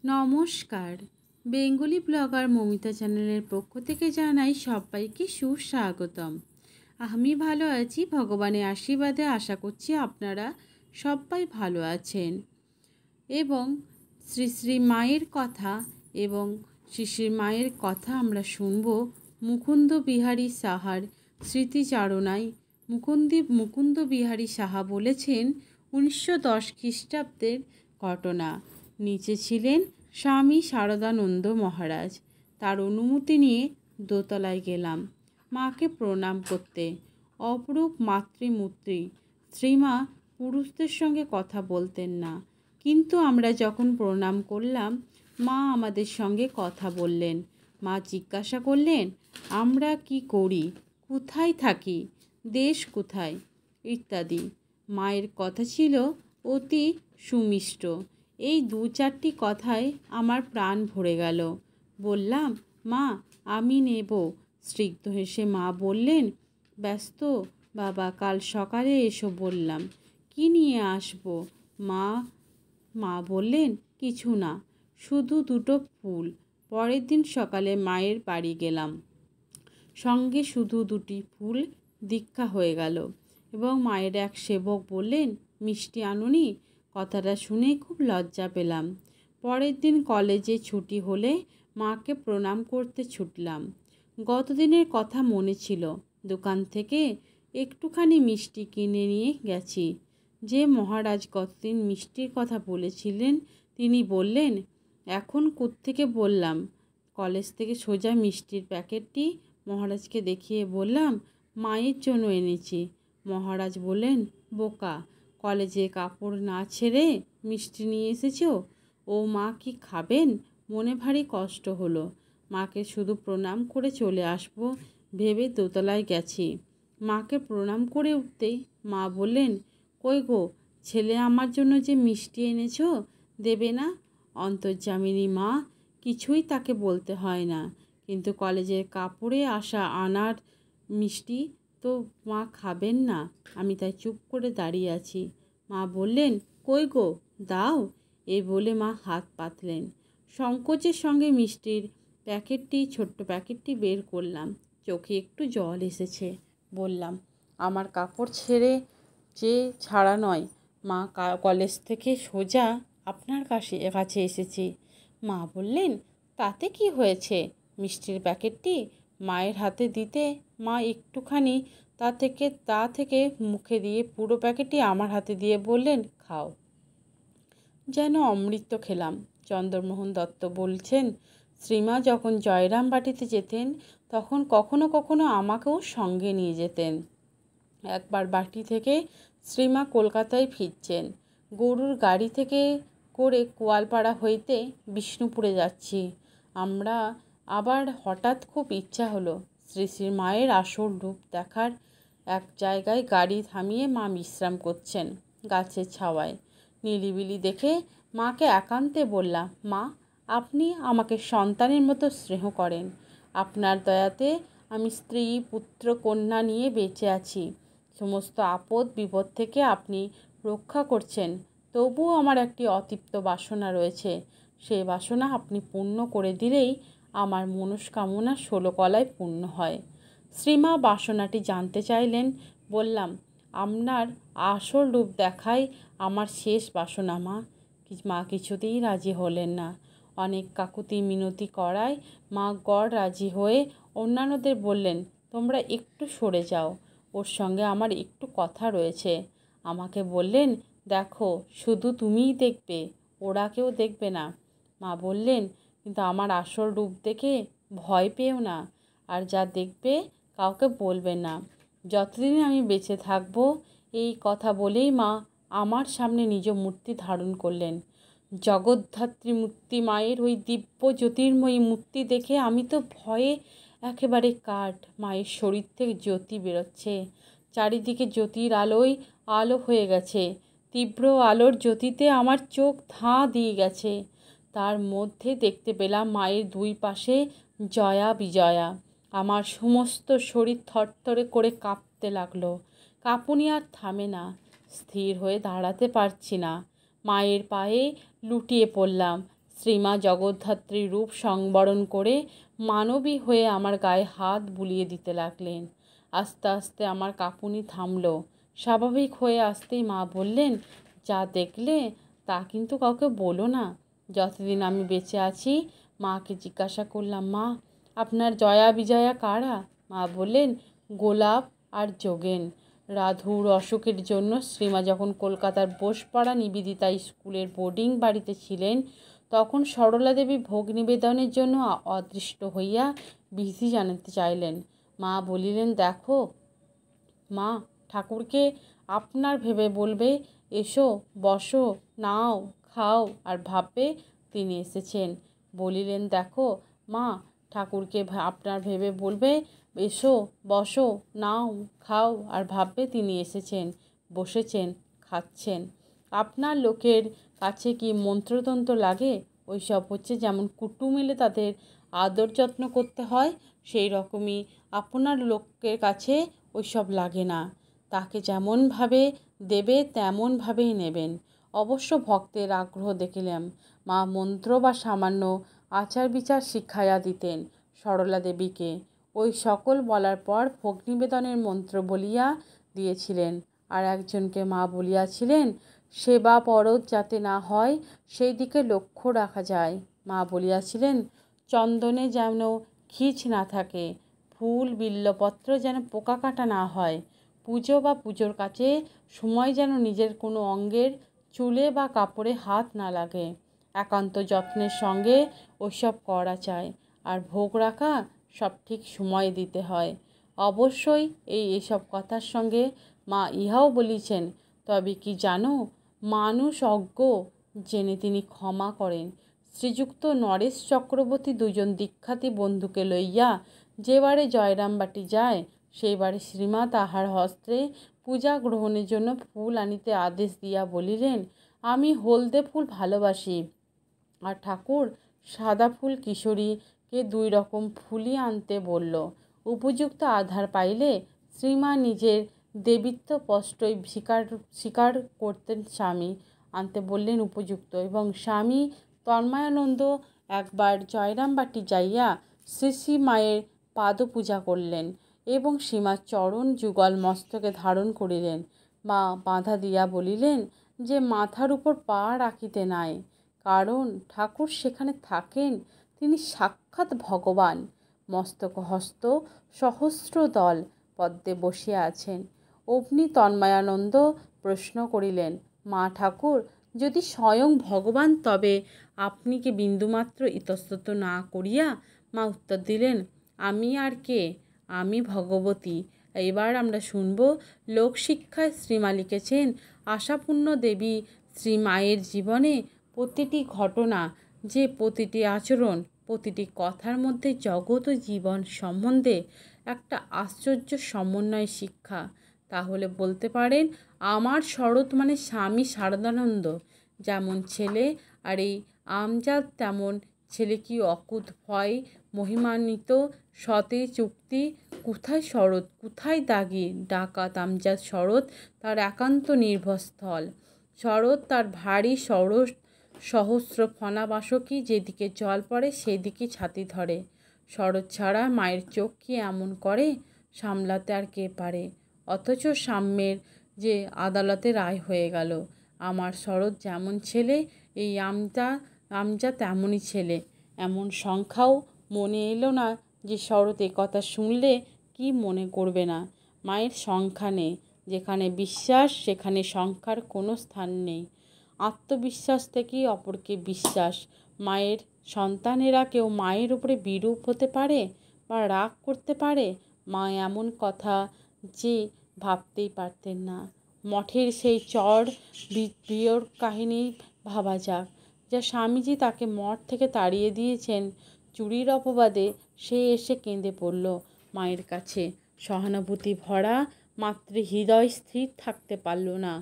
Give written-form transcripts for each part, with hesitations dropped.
নমস্কার, Bengali blogger Momita চ্যানেলের পক্ষ থেকে জানাই সবাইকে সুস্বাগতম। আমি ভালো আছি, ভগবানের আশীর্বাদে। আশা করছি আপনারা সবাই ভালো আছেন এবং শ্রী শ্রী মায়ের কথা আমরা শুনব মুকুন্দ বিহারী সাহার স্মৃতিচারণায়। মুকুন্দ বিহারী সাহা বলেছেন 1910 খ্রিস্টাব্দের ঘটনা। নিচে ছিলেন স্বামী শারদানন্দ মহারাজ। তার অনুমতি নিয়ে দোতলায় গেলাম মাকে প্রণাম করতে। অপরূপ মাতৃমূর্তি শ্রীমা পুরুষদের সঙ্গে কথা বলতেন না, কিন্তু আমরা যখন প্রণাম করলাম মা আমাদের সঙ্গে কথা বললেন। মা জিজ্ঞাসা করলেন আমরা কি করি, কোথায় থাকি, দেশ কোথায় ইত্যাদি। মায়ের কথা ছিল অতি সুমিষ্ট। এই 2-4টি কথায় আমার প্রাণ ভরে গেল। বললাম, মা আমি নেব। স্নিগ্ধ হেসে মা বললেন, ব্যস্ত বাবা, কাল সকালে এসো। বললাম, কি নিয়ে আসবো মা বললেন, কিছু না, শুধু 2টো ফুল। পরের দিন সকালে মায়ের বাড়ি গেলাম, সঙ্গে শুধু 2টি ফুল দীক্ষা হয়ে গেল। এবং মায়ের এক সেবক বললেন, মিষ্টি আনুনি? কথাটা শুনে খুব লজ্জা পেলাম। পরের দিন কলেজে ছুটি হলে মাকে প্রণাম করতে ছুটলাম। গতদিনের কথা মনে ছিল। দোকান থেকে একটুখানি মিষ্টি কিনে নিয়ে গেছি। যে মহারাজ গতদিন মিষ্টির কথা বলেছিলেন তিনি বললেন, এখন কোত্থেকে? বললাম, কলেজ থেকে সোজা মিষ্টির প্যাকেটটি মহারাজকে দেখিয়ে বললাম, মায়ের জন্য এনেছি। মহারাজ বললেন, বোকা, কলেজে কাপড় না ছেড়ে মিষ্টি নিয়ে এসেছো? ও মা কি খাবেন? মনে ভারী কষ্ট হলো। মাকে শুধু প্রণাম করে চলে আসবো ভেবে দোতলায় গেছি। মাকে প্রণাম করে উঠতেই মা বললেন, কই গো, ছেলে আমার জন্য যে মিষ্টি এনেছো, দেবে না? অন্তর্যামিনী মা, কিছুই তাকে বলতে হয় না, কিন্তু কলেজের কাপড়ে আনার মিষ্টি তো মা খাবেন না। আমি তাই চুপ করে দাঁড়িয়ে আছি। মা বললেন, কই গো, দাও। এই বলে মা হাত পাতলেন। সংকোচের সঙ্গে মিষ্টির ছোট্ট প্যাকেটটি বের করলাম। চোখে একটু জল এসেছে। বললাম, আমার কাপড় ছাড়া নয় মা, কলেজ থেকে সোজা আপনার কাছে এসেছি। মা বললেন, তাতে কি হয়েছে? মিষ্টির প্যাকেটটি মায়ের হাতে দিতে মা একটুখানি তা থেকে মুখে দিয়ে পুরো প্যাকেটটি আমার হাতে দিয়ে বললেন, খাও। যেন অমৃত খেলাম। চন্দ্রমোহন দত্ত বলছেন, শ্রীমা যখন জয়রাম বাটিতে যেতেন তখন কখনো কখনো আমাকেও সঙ্গে নিয়ে যেতেন। একবার বাটি থেকে শ্রীমা কলকাতায় ফিরছেন। গরুর গাড়ি থেকে করে কোয়ালপাড়া হইতে বিষ্ণুপুরে যাচ্ছি। আমরা আবার হঠাৎ খুব ইচ্ছা হলো শ্রী শ্রী মায়ের আসল রূপ দেখার। এক জায়গায় গাড়ি থামিয়ে মা বিশ্রাম করছেন গাছের ছাওয়ায়। নিরিবিলি দেখে মাকে একান্তে বললাম, মা, আপনি আমাকে সন্তানের মতো স্নেহ করেন। আপনার দয়াতে আমি স্ত্রী, পুত্র, কন্যা নিয়ে বেঁচে আছি। সমস্ত আপদ বিপদ থেকে আপনি রক্ষা করছেন। তবুও আমার একটি অতৃপ্ত বাসনা রয়েছে। সেই বাসনা আপনি পূর্ণ করে দিলেই আমার মনস্কামনা 16 কলায় পূর্ণ হয়। শ্রীমা বাসনাটি জানতে চাইলেন। বললাম, আপনার আসল রূপ দেখাই আমার শেষ বাসনা মা। মা কিছুতেই রাজি হলেন না। অনেক কাকুতি মিনতি করায় মা গড় রাজি হয়ে অন্যান্যদের বললেন, তোমরা একটু সরে যাও, ওর সঙ্গে আমার একটু কথা রয়েছে। আমাকে বললেন, দেখো, শুধু তুমিই দেখবে, ওরা কেউ দেখবে না। মা বললেন, কিন্তু আমার আসল রূপ দেখে ভয় পেও না, আর যা দেখবে কাউকে বলবে না। যতদিন আমি বেঁচে থাকবো। এই কথা বলেই মা আমার সামনে নিজ মূর্তি ধারণ করলেন। জগদ্ধাত্রী মূর্তি মায়ের ওই দিব্য জ্যোতির্ময়ী মূর্তি দেখে আমি তো ভয়ে একেবারে কাঠ। মায়ের শরীর থেকে জ্যোতি বেরোচ্ছে, চারিদিকে জ্যোতির আলো হয়ে গেছে। তীব্র আলোর জ্যোতিতে আমার চোখ ধাঁ দিয়ে গেছে। তার মধ্যে দেখতে পেলাম মায়ের 2 পাশে জয়া বিজয়া। আমার সমস্ত শরীর থরথরে করে কাঁপতে লাগলো। কাঁপুনি আর থামে না। স্থির হয়ে দাঁড়াতে পারছি না। মায়ের পায়ে লুটিয়ে পড়লাম। শ্রীমা জগদ্ধাত্রী রূপ সংবরণ করে মানবী হয়ে আমার গায়ে হাত বুলিয়ে দিতে লাগলেন। আস্তে আস্তে আমার কাঁপুনি থামল। স্বাভাবিক হয়ে আসতেই মা বললেন, যা দেখলে তা কিন্তু কাউকে বলো না। যতদিন আমি বেঁচে আছি। মাকে জিজ্ঞাসা করলাম, মা আপনার জয়া বিজয়া কারা? মা বললেন, গোলাপ আর যোগেন। রাধুর অসুখের জন্য শ্রীমা যখন কলকাতার বোসপাড়া নিবেদিতা স্কুলের বোর্ডিং বাড়িতে ছিলেন, তখন সরলা দেবী ভোগ নিবেদনের জন্য অদৃষ্ট হইয়া বিধি জানাতে চাইলেন। মা বলিলেন, দেখো মা, ঠাকুরকে আপনার ভেবে বলবে, এসো বসো, নাও খাও, আর ভাববে তিনি এসেছেন। বলিলেন, দেখো মা, ঠাকুরকে আপনার ভেবে বলবে, এসো বসো, নাও খাও, আর ভাববে তিনি এসেছেন, বসেছেন, খাচ্ছেন। আপনার লোকের কাছে কি মন্ত্রতন্ত্র লাগে? ওইসব হচ্ছে যেমন কুটুম এলে তাদের আদর যত্ন করতে হয়, সেই রকমই আপনার লোকের কাছে ওইসব লাগে না। তাকে যেমনভাবে দেবে তেমনভাবেই নেবেন। অবশ্য ভক্তের আগ্রহ দেখিলাম মা মন্ত্র বা সামান্য আচার বিচার শিখাইয়া দিতেন সরলা দেবীকে। ওই সকল বলার পর ভোগ নিবেদনের মন্ত্র বলিয়া দিয়েছিলেন। আর একজনকে মা বলিয়াছিলেন, সেবা পরত যাতে না হয় সেই দিকে লক্ষ্য রাখা যায়। মা বলিয়াছিলেন, চন্দনে যেন খিচ না থাকে, ফুল বিল্লপত্র যেন পোকা কাটা না হয়, পুজো বা পুজোর কাছে সময় যেন নিজের কোনো অঙ্গের চুলে বা কাপড়ে হাত না লাগে। একান্ত যত্নের সঙ্গে ওইসব করা চাই। আর ভোগ রাখা সব ঠিক সময়ে দিতে হয়। অবশ্যই এসব কথার সঙ্গে মা ইহাও বলিছেন, তবে কি জানো, মানুষ অজ্ঞ জেনে তিনি ক্ষমা করেন। শ্রীযুক্ত নরেশ চক্রবর্তী দুজন দীক্ষাতী বন্ধুকে লইয়া যেবারে জয়রামবাটি যায়, সেইবারে শ্রীমা তাহার হস্তে পূজা গ্রহণের জন্য ফুল আনিতে আদেশ দিয়া বলিলেন, আমি হলদে ফুল ভালোবাসি, আর ঠাকুর সাদা ফুল কিশোরীকে 2 রকম ফুলই আনতে বলল। উপযুক্ত আধার পাইলে শ্রীমা নিজের দেবীত্ব স্পষ্টই স্বীকার করতেন। স্বামী আনতে বললেন উপযুক্ত, এবং স্বামী তন্ময়ানন্দ একবার জয়রামবাটি যাইয়া শ্রী শ্রী মায়ের পাদপূজা করলেন এবং শ্রীমার চরণ যুগল মস্তকে ধারণ করিলেন। মা বাঁধা দিয়া বলিলেন যে মাথার উপর পা রাখিতে নাই, কারণ ঠাকুর সেখানে থাকেন, তিনি সাক্ষাৎ ভগবান, মস্তকহস্ত সহস্র দল পদ্মে বসিয়া আছেন। অমনি তন্ময়ানন্দ প্রশ্ন করিলেন, মা ঠাকুর যদি স্বয়ং ভগবান, তবে আপনি কি বিন্দুমাত্র ইতস্তত না করিয়া? মা উত্তর দিলেন, আমি আর কে? আমি ভগবতী। এবার আমরা শুনব লোকশিক্ষায় শ্রীমা লিখেছেন, আশাপূর্ণ দেবী শ্রী মায়ের জীবনে প্রতিটি ঘটনা, যে প্রতিটি আচরণ, প্রতিটি কথার মধ্যে জগৎ ও জীবন সম্বন্ধে একটা আশ্চর্য সমন্বয় শিক্ষা। তাহলে বলতে পারেন, আমার শরৎ মানে স্বামী শারদানন্দ যেমন ছেলে, আর এই আমজাদ তেমন ছেলে। কি অকুত ভয় মহিমান্বিত সতে চুক্তি, কোথায় শরৎ, কোথায় দাগি ডাকাত আমজাদ শরৎ তার একান্ত নির্ভরস্থল। শরৎ তার ভারী সহস্র ফণাবাসকী, যেদিকে জল পড়ে সেদিকে ছাতি ধরে। শরৎ ছাড়া মায়ের চোখ কি এমন করে, সামলাতে আর কে পারে? অথচ সাম্যের যে আদালতে রায় হয়ে গেল, আমার শরৎ যেমন ছেলে, এই আমজা তেমনই ছেলে। এমন সংখ্যাও মনে এলো না যে শরৎ কথা শুনলে কি মনে করবে না। মায়ের সংখ্যা নেই, যেখানে বিশ্বাস সেখানে সংখ্যার কোনো স্থান নেই। আত্মবিশ্বাস থেকেই অপরকে বিশ্বাস। মায়ের সন্তানেরা কেউ মায়ের উপরে বিরূপ হতে পারে বা রাগ করতে পারে? মা এমন কথা যে ভাবতেই পারতেন না। মঠের সেই চর বিয়োর কাহিনী ভাবা যাক, যা স্বামীজি তাকে মঠ থেকে তাড়িয়ে দিয়েছেন চুরির অপবাদে। সে এসে কেঁদে পড়ল মায়ের কাছে, সহানুভূতি ভরা, মাতৃ হৃদয় স্থির থাকতে পারল না।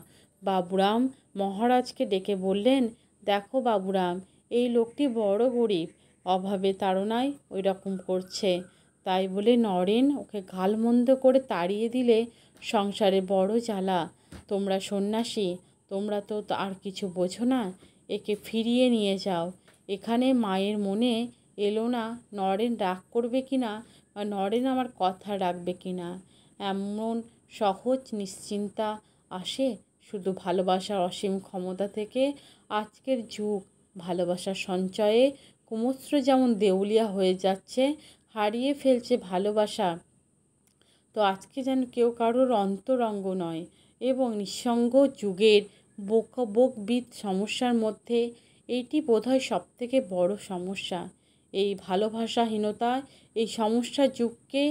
বাবুরাম মহারাজকে ডেকে বললেন, দেখো বাবুরাম, এই লোকটি বড় গরিব, অভাবে তাড়নায় ওই রকম করছে। তাই বলে নরেন ওকে গালমন্দ করে তাড়িয়ে দিলে সংসারে বড় জ্বালা। তোমরা সন্ন্যাসী, তোমরা তো আর কিছু বোঝো না, একে ফিরিয়ে নিয়ে যাও। এখানে মায়ের মনে এলো না নরেন রাগ করবে কি না, বা নরেন আমার কথা রাখবে কি না। এমন সহজ নিশ্চিন্তা আসে শুধু ভালোবাসার অসীম ক্ষমতা থেকে। আজকের যুগ ভালোবাসার সঞ্চয়ে কুমুত্র যেমন দেউলিয়া হয়ে যাচ্ছে, হারিয়ে ফেলছে ভালোবাসা, তো আজকে যেন কেউ কারোর অন্তরঙ্গ নয়। এবং নিঃসঙ্গ যুগের বকবিদ সমস্যার মধ্যে এইটি বোধহয় সবথেকে বড় সমস্যা। এই ভালোবাসাহীনতা এই সমস্যা যুগকে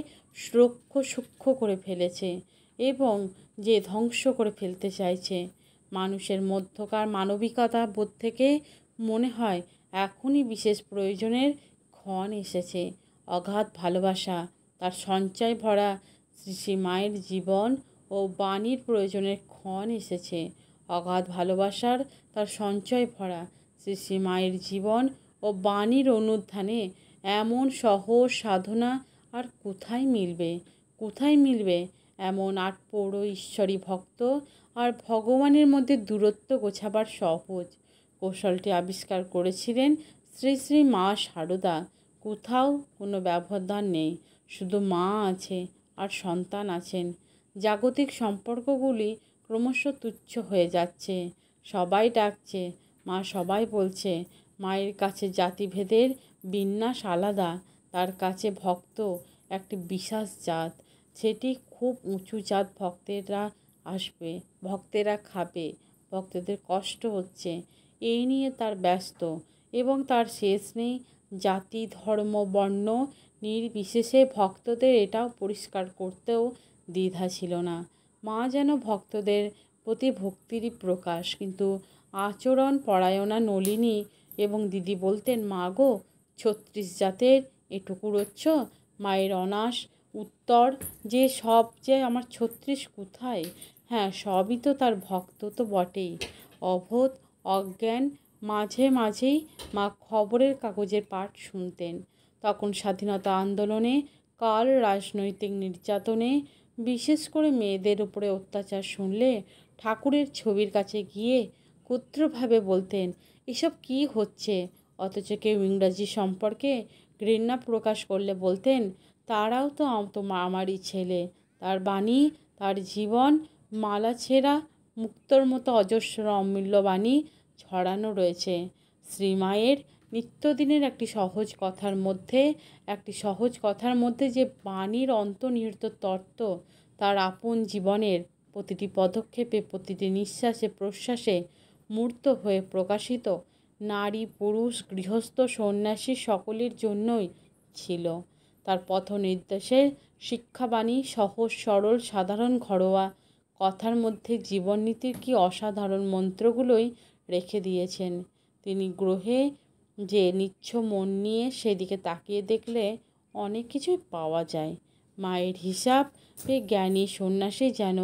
সূক্ষ্ম করে ফেলেছে এবং যে ধ্বংস করে ফেলতে চাইছে। মানুষের মধ্যকার মানবিকতা বোধ থেকে মনে হয় এখনই বিশেষ প্রয়োজনের ক্ষণ এসেছে। অগাধ ভালোবাসা তার সঞ্চয় ভরা শ্রী মায়ের জীবন ও বাণীর প্রয়োজনের ক্ষণ এসেছে। অগাধ ভালোবাসার তার সঞ্চয় ভরা শ্রী মায়ের জীবন ও বাণীর অনুধ্যানে এমন সহজ সাধনা আর কোথায় মিলবে? এমন আটপৌর ঈশ্বরী ভক্ত আর ভগবানের মধ্যে দূরত্ব গোছাবার সহজ কৌশলটি আবিষ্কার করেছিলেন শ্রী শ্রী মা সারদা। কোথাও কোনো ব্যবধান নেই, শুধু মা আছে আর সন্তান আছেন। জাগতিক সম্পর্কগুলি ক্রমশ তুচ্ছ হয়ে যাচ্ছে। সবাই ডাকছে মা, সবাই বলছে। মায়ের কাছে জাতিভেদের বিন্যাস আলাদা, তার কাছে ভক্ত একটি বিশেষ জাত। সেটি খুব উঁচু জাত। ভক্তেরা আসবে, ভক্তেরা খাবে, ভক্তদের কষ্ট হচ্ছে, এই নিয়ে তার ব্যস্ত এবং তার শেষ নেই। জাতি ধর্ম বর্ণ নির্বিশেষে ভক্তদের এটাও পরিষ্কার করতেও দ্বিধা ছিল না। মা যেন ভক্তদের প্রতি ভক্তিরই প্রকাশ, কিন্তু আচরণ পরায়ণা নলিনী এবং দিদি বলতেন, মা গো, 36 জাতের এটুকু রচ্ছ। মায়ের অনাস উত্তর যে আমার 36 কোথায়? হ্যাঁ, সবই তো তার ভক্ত তো বটেই। অবোধ অজ্ঞান মাঝে মাঝেই মা খবরের কাগজের পাঠ শুনতেন। তখন স্বাধীনতা আন্দোলনে, কাল রাজনৈতিক নির্যাতনে, বিশেষ করে মেয়েদের উপরে অত্যাচার শুনলে ঠাকুরের ছবির কাছে গিয়ে ক্ষুদ্রভাবে বলতেন, এসব কি হচ্ছে? অথচ কেউ ইংরাজি সম্পর্কে ঘৃণা প্রকাশ করলে বলতেন, তারাও তো আমারই ছেলে। তার বাণী, তার জীবন মালা ছেঁড়া মুক্তর মতো অজস্র অমূল্য বাণী ছড়ানো রয়েছে। শ্রীমায়ের নিত্যদিনের একটি সহজ কথার মধ্যে যে বাণীর অন্তর্নিহিত তত্ত্ব, তার আপন জীবনের প্রতিটি পদক্ষেপে, প্রতিটি নিঃশ্বাসে প্রশ্বাসে মূর্ত হয়ে প্রকাশিত, নারী পুরুষ গৃহস্থ সন্ন্যাসী সকলের জন্যই ছিল। তার পথ নির্দেশের শিক্ষাবাণী সহজ সরল সাধারণ ঘরোয়া কথার মধ্যে জীবননীতির কি অসাধারণ মন্ত্রগুলোই রেখে দিয়েছেন। তিনি গ্রহে যে নিচ্ছ মন নিয়ে সেদিকে তাকিয়ে দেখলে অনেক কিছুই পাওয়া যায়। মায়ের হিসাবে জ্ঞানী সন্ন্যাসী যেন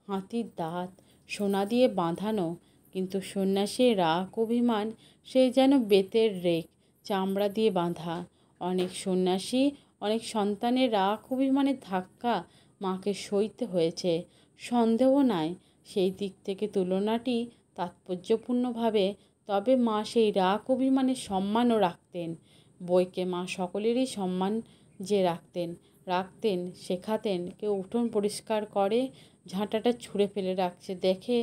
হাতির দাঁত, সোনা দিয়ে বাঁধানো, কিন্তু সন্ন্যাসীর রাগ অভিমান সে যেন বেতের রেক, চামড়া দিয়ে বাঁধা। অনেক সন্ন্যাসী, অনেক সন্তানের রাগ অভিমানের ধাক্কা মাকে সইতে হয়েছে, সন্দেহ নাই। সেই দিক থেকে তুলনাটি তাৎপর্যপূর্ণভাবে। তবে মা সেই রাগ অভিমানের সম্মানও রাখতেন। বইকে মা সকলেরই সম্মান যে রাখতেন শেখাতেন। কেউ উঠোন পরিষ্কার করে ঝাঁটাটা ছুঁড়ে ফেলে রাখছে দেখে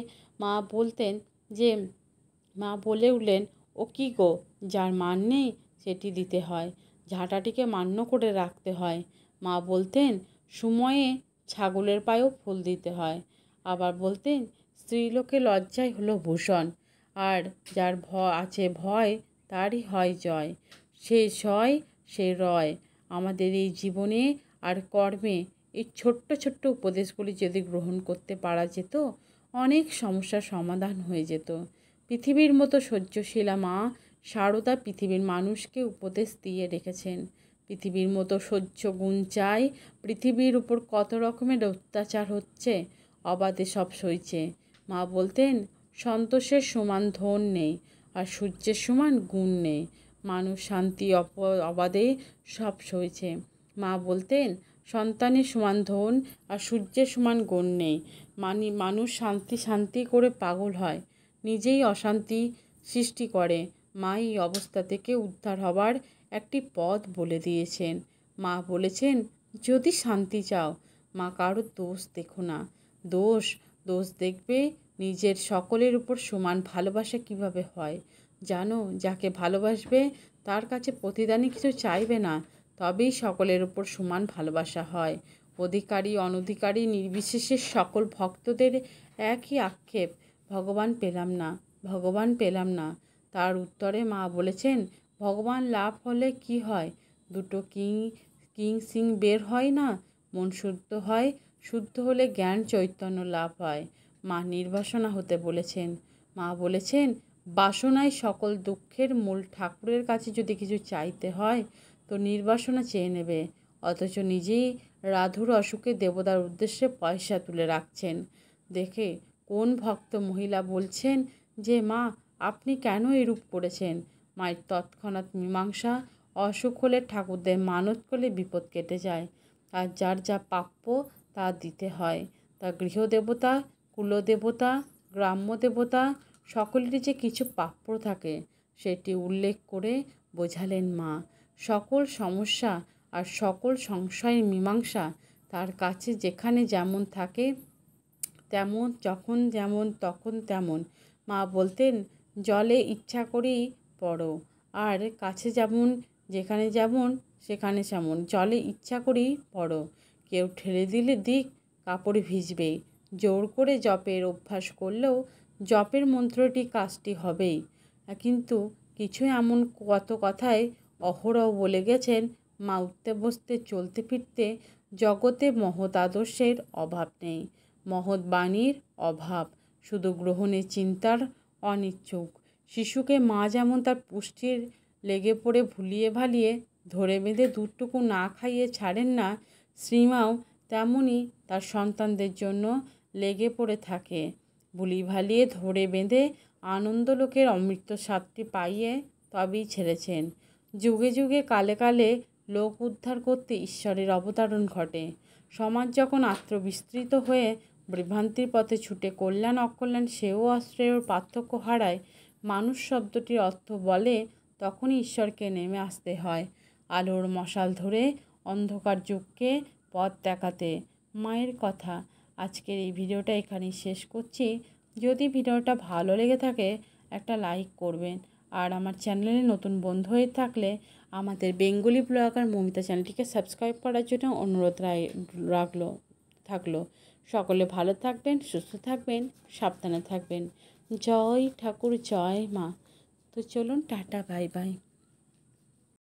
মা বলে উঠলেন, ও কি গো, যার মান নেই সেটি দিতে হয়, ঝাঁটাটিকে মান্য করে রাখতে হয়। মা বলতেন, সময়ে ছাগলের পায়েও ফুল দিতে হয়। আবার বলতেন, স্ত্রীলোকে লজ্জাই হলো ভূষণ, আর যার আছে ভয় তারই হয় জয়। সে সয় সে রয়। আমাদের এই জীবনে আর কর্মে এই ছোট্ট ছোট্ট উপদেশগুলি যদি গ্রহণ করতে পারা যেত, অনেক সমস্যার সমাধান হয়ে যেত। পৃথিবীর মতো সহ্যশীলা মা সারদা পৃথিবীর মানুষকে উপদেশ দিয়ে রেখেছেন। পৃথিবীর মতো সহ্য গুণ চাই। পৃথিবীর উপর কত রকমের অত্যাচার হচ্ছে, অবাধে সব সইছে। মা বলতেন, সন্তোষের সমান ধন নেই, আর সূর্যের সমান গুণ নেই। মানুষ শান্তি অবাধে সব সইছে। মা বলতেন, সন্তানের সমান ধন আর সূর্যের সমান গুণ নেই। মানুষ শান্তি করে পাগল হয়, নিজেই অশান্তি সৃষ্টি করে। মা এই অবস্থা থেকে উদ্ধার হবার একটি পথ বলে দিয়েছেন। মা বলেছেন, যদি শান্তি চাও মা কারোর দোষ দেখো না। দোষ দেখবে নিজের সকলের উপর সমান ভালোবাসা কিভাবে হয় জানো? যাকে ভালোবাসবে তার কাছে প্রতিদানে কিছু চাইবে না, তবেই সকলের উপর সমান ভালোবাসা হয়। অধিকারী অনধিকারী নির্বিশেষে সকল ভক্তদের একই আক্ষেপ, ভগবান পেলাম না। তার উত্তরে মা বলেছেন, ভগবান লাভ হলে কি হয়? দুটো কিং সিং বের হয় না? মন শুদ্ধ হয়, শুদ্ধ হলে জ্ঞান চৈতন্য লাভ হয়। মা নির্বাসনা হতে বলেছেন। মা বলেছেন, বাসনাই সকল দুঃখের মূল। ঠাকুরের কাছে যদি কিছু চাইতে হয় তো নির্বাসনা চেয়ে নেবে, অথচ নিজেই রাধুর অসুখে দেবতার উদ্দেশ্যে পয়সা তুলে রাখছেন। দেখে কোন ভক্ত মহিলা বলছেন যে, মা আপনি কেন এরূপ করেছেন? মায়ের তৎক্ষণাৎ মীমাংসা। অসুখ হলে ঠাকুরদের মানত করলে বিপদ কেটে যায়। আর যার যা প্রাপ্য তা দিতে হয়। তা গৃহদেবতা, কুলদেবতা, গ্রাম্য দেবতা সকলেরই যে কিছু প্রাপ্য থাকে সেটি উল্লেখ করে বোঝালেন মা। সকল সমস্যা আর সকল সংশয়ের মীমাংসা তার কাছে যেখানে যেমন থাকে তেমন, যখন যেমন তখন তেমন। মা বলতেন, জলে ইচ্ছা করেই পড়ো, আর কাছে যেমন যেখানে যেমন সেখানে সেমন। জলে ইচ্ছা করেই পড়ো, কেউ ঠেলে দিলে দিক, কাপড় ভিজবেই। জোর করে জপের অভ্যাস করলেও জপের মন্ত্রটি কাজটি হবেই। কিন্তু কিছু এমন কত কথায় অহরহ বলে গেছেন মা, উঠতে বসতে চলতে ফিরতে জগতে মহৎ আদর্শের অভাব নেই, মহৎ বাণীর অভাব, শুধু গ্রহণের চিন্তার অনিচ্ছুক। শিশুকে মা যেমন তার পুষ্টির লেগে পড়ে ভুলিয়ে ভালিয়ে ধরে বেঁধে দুধটুকু না খাইয়ে ছাড়েন না, শ্রীমাও তেমনই তার সন্তানদের জন্য লেগে পড়ে থাকে। ভুলি ভালিয়ে ধরে বেঁধে আনন্দলোকের অমৃত স্বাদটি পাইয়ে তবেই ছেড়েছেন। যুগে যুগে কালে কালে লোক উদ্ধার করতে ঈশ্বরের অবতারণ ঘটে। সমাজ যখন আত্মবিস্তৃত হয়ে বিভ্রান্তির পথে ছুটে কল্যাণ অকল্যাণ শ্রেয় অশ্রেয়র পার্থক্য হারায়, মানুষ শব্দটির অর্থ বলে, তখনই ঈশ্বরকে নেমে আসতে হয় আলোর মশাল ধরে অন্ধকার যুগকে পথ দেখাতে। মায়ের কথা। আজকের এই ভিডিওটা এখানেই শেষ করছি। যদি ভিডিওটা ভালো লেগে থাকে একটা লাইক করবেন, আর আমার চ্যানেলে নতুন বন্ধু হয়ে থাকলে আমাদের বেঙ্গলি ব্লগার মৌমিতা চ্যানেলটিকে সাবস্ক্রাইব করার জন্য অনুরোধ থাকলো। সকলে ভালো থাকবেন, সুস্থ থাকবেন, সাবধানে থাকবেন। জয় ঠাকুর, জয় মা। তো চলুন, টাটা, বাই বাই।